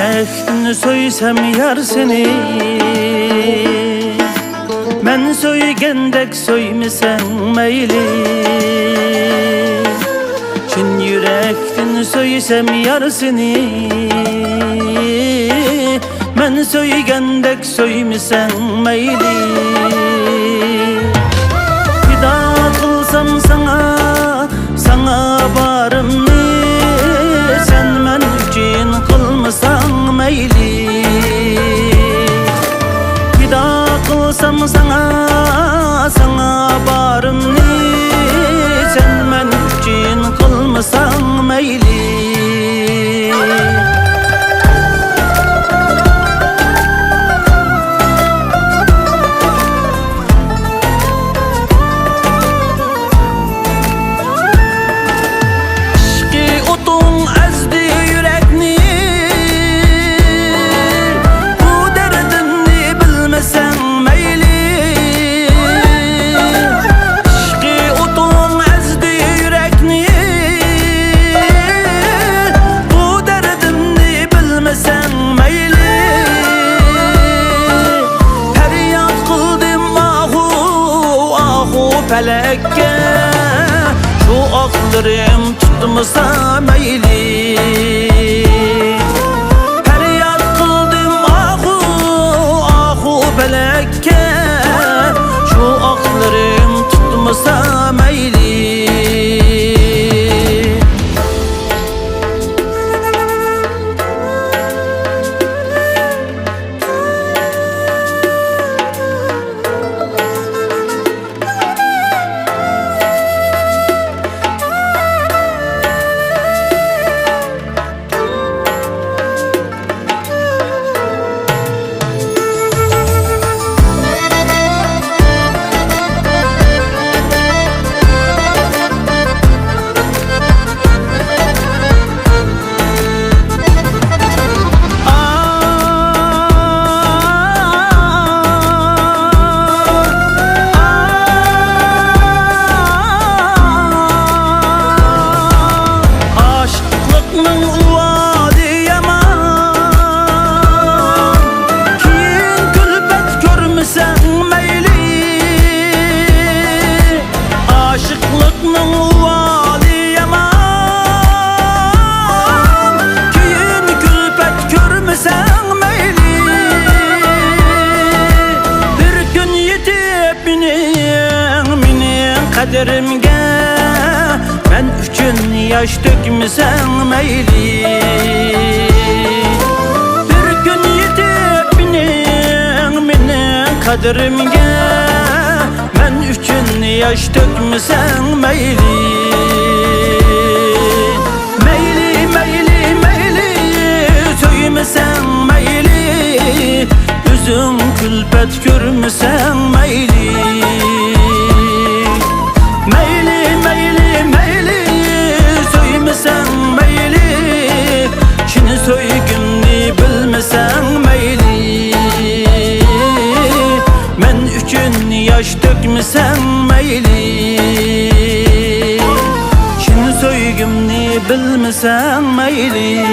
yürekten söysem yar seni, men söygendek söymesen meyli. Çin yürekten söysem yar seni, men söygendek söymesen meyli. Fida kılsam sana, sana barımni, sen men üçün kılmasan meyli. Fida kılsam sana, sana barımni, sen men üçün kılmasan meyli. Felekke şu aklarım tutmasa meyli. Feryat kıldım ahu ahu felekke, şu aklarım tutmasa meyli. Kaderimge ben üçün yaş dökmesen meyli. Bir gün yetip benim kaderimge ben üçün yaş dökmesen meyli. Meyli meyli meyli söymesen meyli, üzüm külpet görmesen meyli. Meyli meyli meyli söymesen meyli, şimdi söygümni bilmesen meyli. Men üçün yaş dökmesen meyli, şimdi söygümni bilmesen meyli.